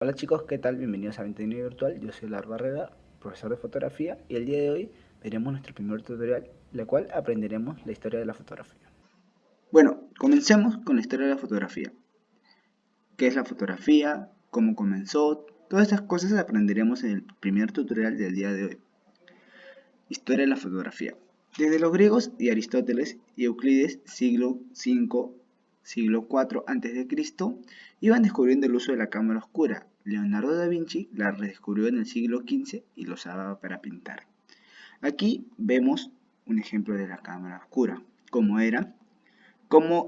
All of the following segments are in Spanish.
Hola chicos, ¿qué tal? Bienvenidos a Ventana Virtual. Yo soy Lar Barrera, profesor de fotografía, y el día de hoy veremos nuestro primer tutorial, la cual aprenderemos la historia de la fotografía. Bueno, comencemos con la historia de la fotografía. ¿Qué es la fotografía? ¿Cómo comenzó? Todas estas cosas aprenderemos en el primer tutorial del día de hoy. Historia de la fotografía. Desde los griegos y Aristóteles y Euclides, siglo V, siglo IV a.C., iban descubriendo el uso de la cámara oscura. Leonardo da Vinci la redescubrió en el siglo XV y lo usaba para pintar. Aquí vemos un ejemplo de la cámara oscura, como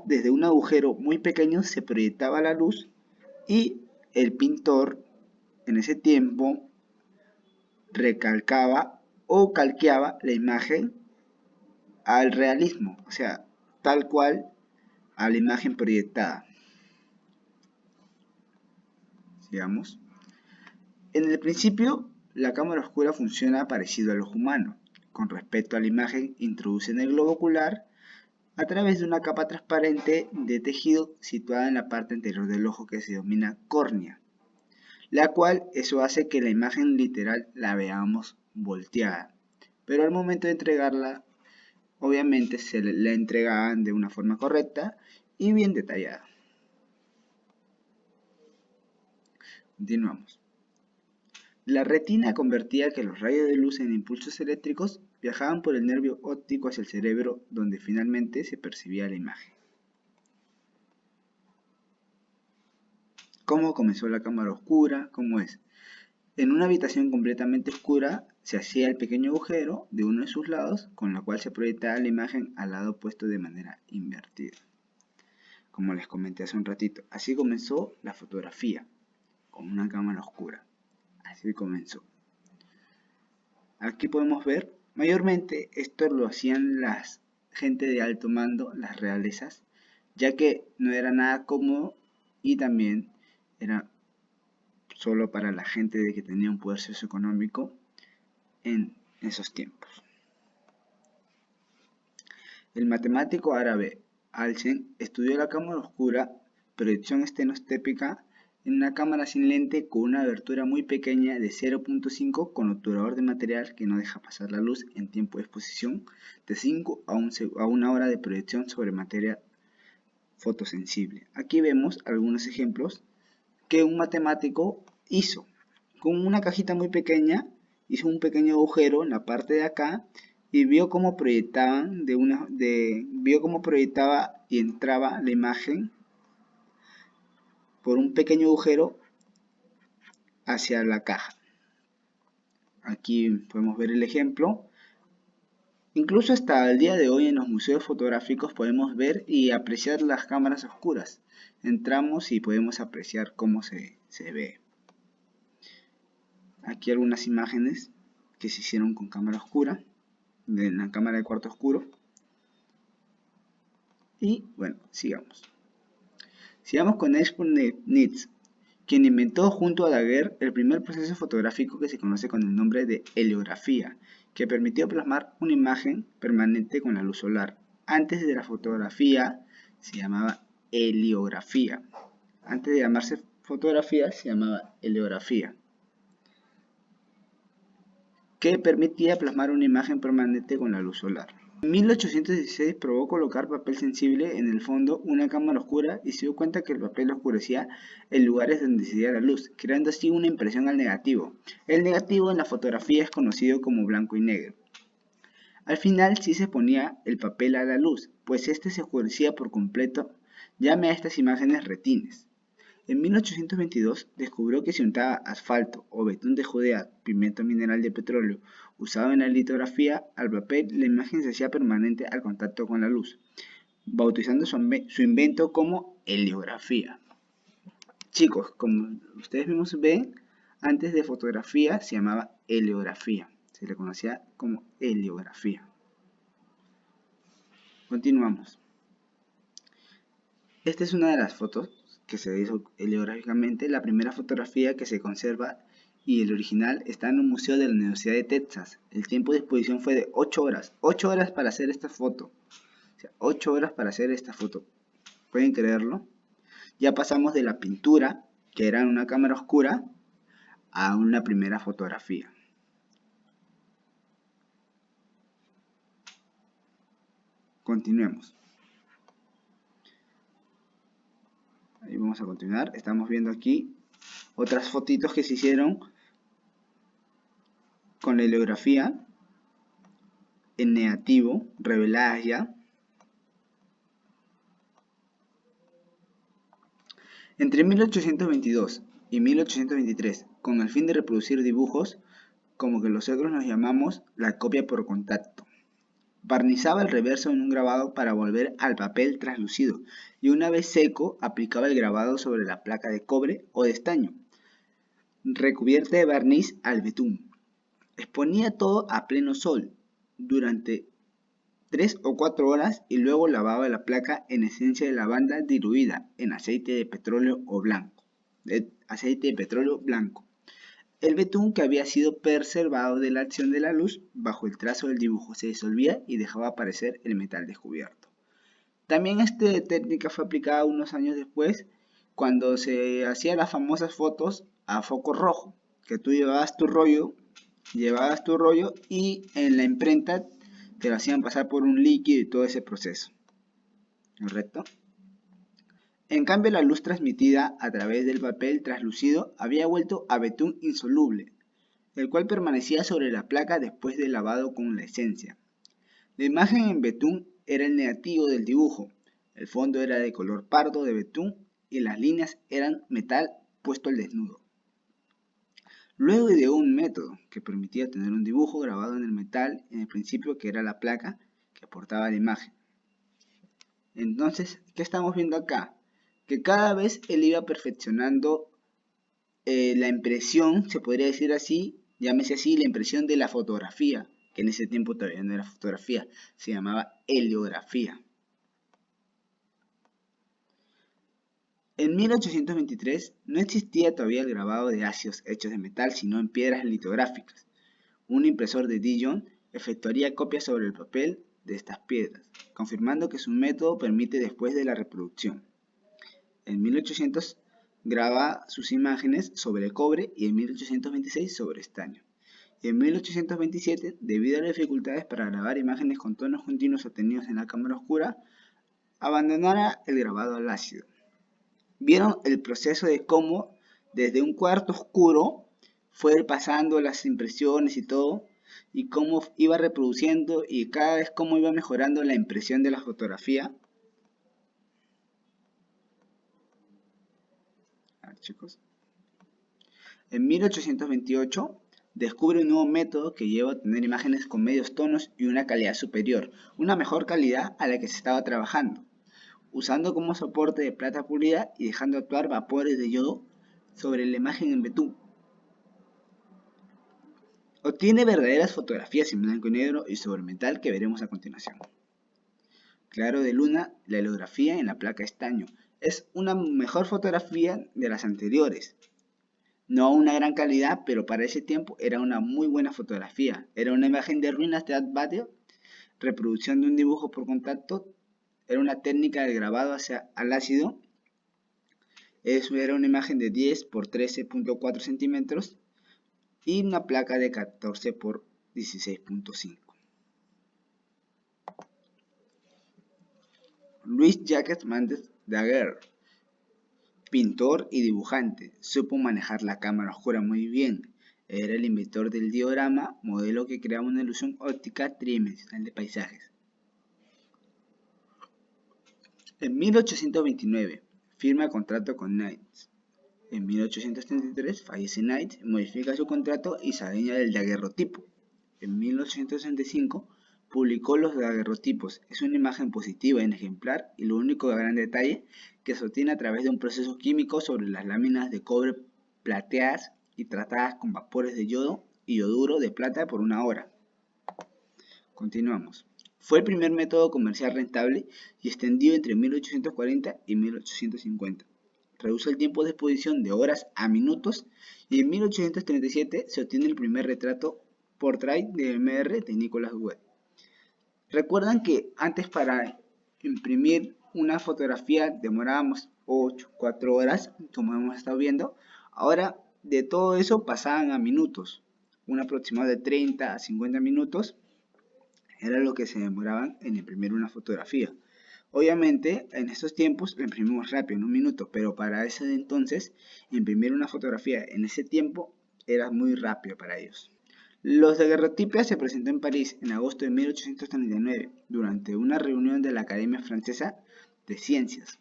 desde un agujero muy pequeño se proyectaba la luz y el pintor en ese tiempo recalcaba o calqueaba la imagen al realismo, o sea, tal cual a la imagen proyectada. Sigamos. En el principio, la cámara oscura funciona parecido al ojo humano. Con respecto a la imagen, introduce en el globo ocular a través de una capa transparente de tejido situada en la parte anterior del ojo que se denomina córnea, la cual eso hace que la imagen literal la veamos volteada. Pero al momento de entregarla, obviamente se la entregaban de una forma correcta y bien detallada. Continuamos. La retina convertía que los rayos de luz en impulsos eléctricos viajaban por el nervio óptico hacia el cerebro, donde finalmente se percibía la imagen. ¿Cómo comenzó la cámara oscura? ¿Cómo es? En una habitación completamente oscura se hacía el pequeño agujero de uno de sus lados, con la cual se proyectaba la imagen al lado opuesto de manera invertida. Como les comenté hace un ratito, así comenzó la fotografía, con una cámara oscura. Así comenzó. Aquí podemos ver, mayormente esto lo hacían las gente de alto mando, las realezas, ya que no era nada cómodo y también era solo para la gente de que tenía un poder socioeconómico en esos tiempos. El matemático árabe Alsen estudió la cámara oscura, proyección estereoscópica, en una cámara sin lente con una abertura muy pequeña de 0.5 con obturador de material que no deja pasar la luz en tiempo de exposición de 5 a 1 hora de proyección sobre materia fotosensible. Aquí vemos algunos ejemplos que un matemático hizo. Con una cajita muy pequeña hizo un pequeño agujero en la parte de acá y vio cómo vio cómo proyectaba y entraba la imagen por un pequeño agujero hacia la caja. Aquí podemos ver el ejemplo. Incluso hasta el día de hoy en los museos fotográficos podemos ver y apreciar las cámaras oscuras. Entramos y podemos apreciar cómo se ve. Aquí algunas imágenes que se hicieron con cámara oscura, de la cámara de cuarto oscuro. Y bueno, sigamos. Sigamos con Nitz, quien inventó junto a Daguerre el primer proceso fotográfico que se conoce con el nombre de heliografía, que permitió plasmar una imagen permanente con la luz solar. Antes de la fotografía se llamaba heliografía. Antes de llamarse fotografía se llamaba heliografía, que permitía plasmar una imagen permanente con la luz solar. En 1816 probó colocar papel sensible en el fondo una cámara oscura y se dio cuenta que el papel oscurecía en lugares donde incidía la luz, creando así una impresión al negativo. El negativo en la fotografía es conocido como blanco y negro. Al final sí se ponía el papel a la luz, pues este se oscurecía por completo. Llame a estas imágenes retines. En 1822 descubrió que si untaba asfalto o betún de Judea, pigmento mineral de petróleo, usado en la litografía, al papel la imagen se hacía permanente al contacto con la luz, bautizando su invento como heliografía. Chicos, como ustedes mismos ven, antes de fotografía se llamaba heliografía, se le conocía como heliografía. Continuamos. Esta es una de las fotos que se hizo heliográficamente, la primera fotografía que se conserva y el original está en un museo de la Universidad de Texas. El tiempo de exposición fue de 8 horas. 8 horas para hacer esta foto. O sea, 8 horas para hacer esta foto. ¿Pueden creerlo? Ya pasamos de la pintura que era una cámara oscura, a una primera fotografía. Continuemos. Ahí vamos a continuar. Estamos viendo aquí otras fotitos que se hicieron con la heliografía en negativo, reveladas ya. Entre 1822 y 1823, con el fin de reproducir dibujos, como que nosotros nos llamamos la copia por contacto. Barnizaba el reverso en un grabado para volver al papel translúcido y una vez seco aplicaba el grabado sobre la placa de cobre o de estaño, recubierta de barniz al betún. Exponía todo a pleno sol durante 3 o 4 horas y luego lavaba la placa en esencia de lavanda diluida en aceite de petróleo blanco. El betún, que había sido preservado de la acción de la luz bajo el trazo del dibujo, se disolvía y dejaba aparecer el metal descubierto. También esta técnica fue aplicada unos años después cuando se hacían las famosas fotos a foco rojo, que tú llevabas tu rollo y en la imprenta te lo hacían pasar por un líquido y todo ese proceso. ¿Correcto? En cambio, la luz transmitida a través del papel translúcido había vuelto a betún insoluble, el cual permanecía sobre la placa después de lavado con la esencia. La imagen en betún era el negativo del dibujo, el fondo era de color pardo de betún y las líneas eran metal puesto al desnudo. Luego ideó un método que permitía tener un dibujo grabado en el metal en el principio, que era la placa que aportaba la imagen. Entonces, ¿qué estamos viendo acá? Que cada vez él iba perfeccionando la impresión, se podría decir así, llámese así, la impresión de la fotografía, que en ese tiempo todavía no era fotografía, se llamaba heliografía. En 1823 no existía todavía el grabado de ácidos hechos de metal, sino en piedras litográficas. Un impresor de Dijon efectuaría copias sobre el papel de estas piedras, confirmando que su método permite después de la reproducción. En 1800 graba sus imágenes sobre cobre y en 1826 sobre estaño. Y en 1827, debido a las dificultades para grabar imágenes con tonos continuos obtenidos en la cámara oscura, abandonara el grabado al ácido. Vieron el proceso de cómo desde un cuarto oscuro fue pasando las impresiones y todo, y cómo iba reproduciendo y cada vez cómo iba mejorando la impresión de la fotografía. A ver, chicos. En 1828 descubre un nuevo método que lleva a tener imágenes con medios tonos y una calidad superior, una mejor calidad a la que se estaba trabajando, usando como soporte de plata pulida y dejando actuar vapores de yodo sobre la imagen en betún. Obtiene verdaderas fotografías en blanco y negro y sobre metal que veremos a continuación. Claro de luna, la heliografía en la placa estaño. Es una mejor fotografía de las anteriores. No una gran calidad, pero para ese tiempo era una muy buena fotografía. Era una imagen de ruinas de Adbatio, reproducción de un dibujo por contacto. Era una técnica de grabado al ácido. Eso era una imagen de 10 por 13.4 centímetros y una placa de 14 por 16.5. Louis-Jacques Mendes Daguerre, pintor y dibujante, supo manejar la cámara oscura muy bien. Era el inventor del diorama, modelo que creaba una ilusión óptica tridimensional de paisajes. En 1829 firma contrato con Knight. En 1833 fallece Knight, modifica su contrato y se adueña del daguerrotipo. En 1865 publicó los daguerrotipos. Es una imagen positiva en ejemplar y lo único de gran detalle que se obtiene a través de un proceso químico sobre las láminas de cobre plateadas y tratadas con vapores de yodo y yoduro de plata por una hora. Continuamos. Fue el primer método comercial rentable y extendido entre 1840 y 1850. Reduce el tiempo de exposición de horas a minutos y en 1837 se obtiene el primer retrato portrait de MR de Nicolas Huet. Recuerdan que antes para imprimir una fotografía demorábamos 4 horas, como hemos estado viendo. Ahora de todo eso pasaban a minutos, un aproximado de 30 a 50 minutos era lo que se demoraban en imprimir una fotografía. Obviamente, en estos tiempos la imprimimos rápido, en un minuto, pero para ese entonces, imprimir una fotografía en ese tiempo era muy rápido para ellos. Los daguerrotipia se presentó en París en agosto de 1839 durante una reunión de la Academia Francesa de Ciencias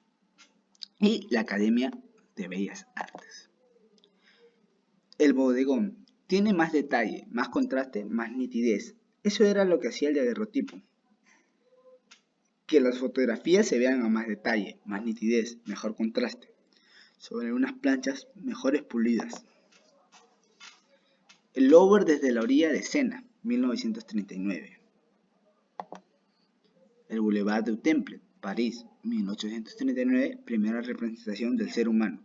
y la Academia de Bellas Artes. El bodegón tiene más detalle, más contraste, más nitidez. Eso era lo que hacía el daguerrotipo. Que las fotografías se vean a más detalle, más nitidez, mejor contraste, sobre unas planchas mejores pulidas. El Louvre desde la orilla de Sena, 1939. El Boulevard du Temple, París, 1839, primera representación del ser humano.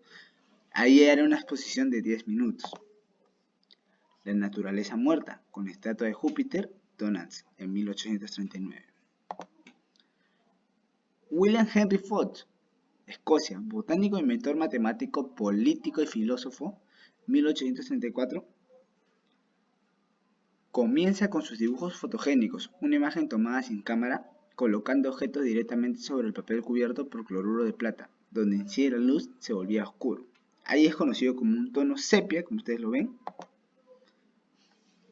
Ahí era una exposición de 10 minutos. La naturaleza muerta, con estatua de Júpiter, Donats, en 1839. William Henry Fox, Escocia, botánico, inventor, matemático, político y filósofo, 1834. Comienza con sus dibujos fotogénicos, una imagen tomada sin cámara, colocando objetos directamente sobre el papel cubierto por cloruro de plata, donde incide la luz se volvía oscuro. Ahí es conocido como un tono sepia, como ustedes lo ven.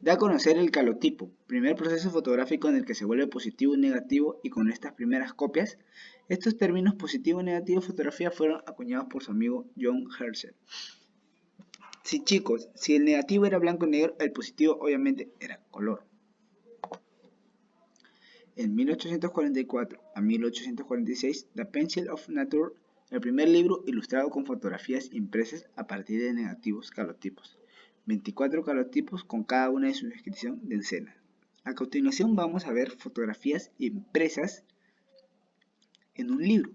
Da a conocer el calotipo, primer proceso fotográfico en el que se vuelve positivo y negativo, y con estas primeras copias, estos términos positivo y negativo de fotografía fueron acuñados por su amigo John Herschel. Sí, chicos, si el negativo era blanco y negro, el positivo obviamente era color. En 1844 a 1846, The Pencil of Nature, el primer libro ilustrado con fotografías impresas a partir de negativos calotipos. 24 calotipos con cada una de su descripción de escena. A continuación vamos a ver fotografías impresas en un libro.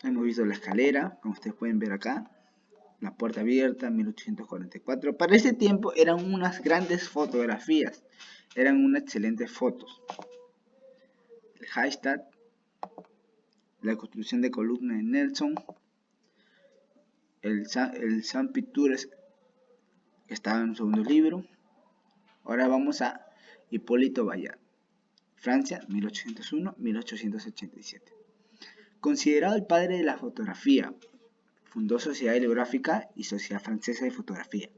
Hemos visto la escalera, como ustedes pueden ver acá, la puerta abierta, 1844. Para ese tiempo eran unas grandes fotografías, eran unas excelentes fotos. El Hallstatt, la construcción de columna de Nelson, el Saint Pictures que estaba en un segundo libro. Ahora vamos a Hipólito Bayard, Francia, 1801-1887. Considerado el padre de la fotografía, fundó Sociedad Heliográfica y Sociedad Francesa de Fotografía.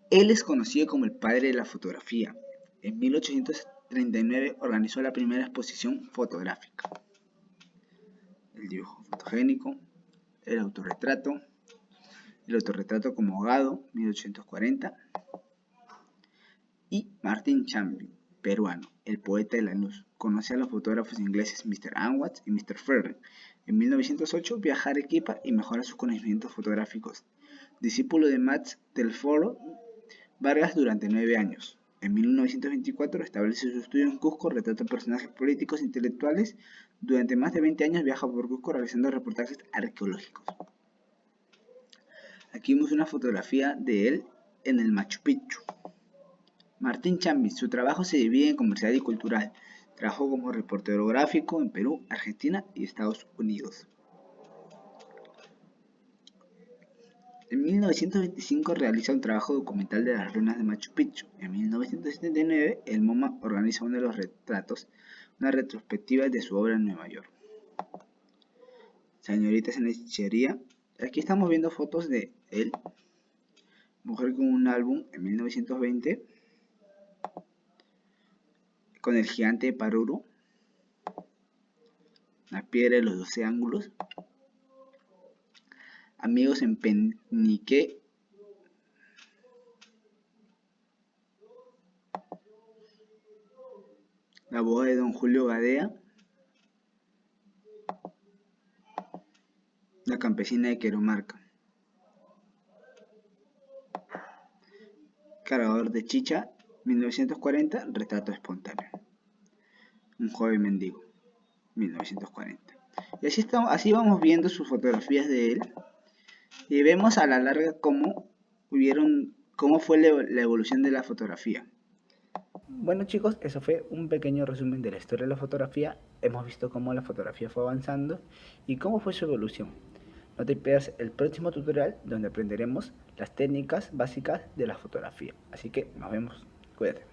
Él es conocido como el padre de la fotografía. En 1839 organizó la primera exposición fotográfica. El dibujo fotogénico, el autorretrato como abogado, 1840. Y Martin Chamby, peruano, el poeta de la luz. Conoce a los fotógrafos ingleses Mr. Anwatts y Mr. Ferren. En 1908 viaja a Arequipa y mejora sus conocimientos fotográficos. Discípulo de Max Telforo Vargas durante 9 años. En 1924 establece su estudio en Cusco, retrata personajes políticos e intelectuales. Durante más de 20 años viaja por Cusco realizando reportajes arqueológicos. Aquí vemos una fotografía de él en el Machu Picchu. Martín Chambi, su trabajo se divide en comercial y cultural. Trabajó como reportero gráfico en Perú, Argentina y Estados Unidos. En 1925 realiza un trabajo documental de las ruinas de Machu Picchu. En 1979, el MoMA organiza uno de los retratos, una retrospectiva de su obra en Nueva York. Señoritas en la hechicería. Aquí estamos viendo fotos de él. Mujer con un álbum en 1920. Con el gigante de Paruro. La piedra de los 12 ángulos. Amigos en Penique. La boda de Don Julio Gadea. La campesina de Queromarca. Cargador de chicha, 1940, retrato espontáneo. Un joven mendigo, 1940. Y así vamos viendo sus fotografías de él. Y vemos a la larga cómo fue la evolución de la fotografía. Bueno chicos, eso fue un pequeño resumen de la historia de la fotografía. Hemos visto cómo la fotografía fue avanzando y cómo fue su evolución. No te pierdas el próximo tutorial donde aprenderemos las técnicas básicas de la fotografía. Así que nos vemos. Cuídate.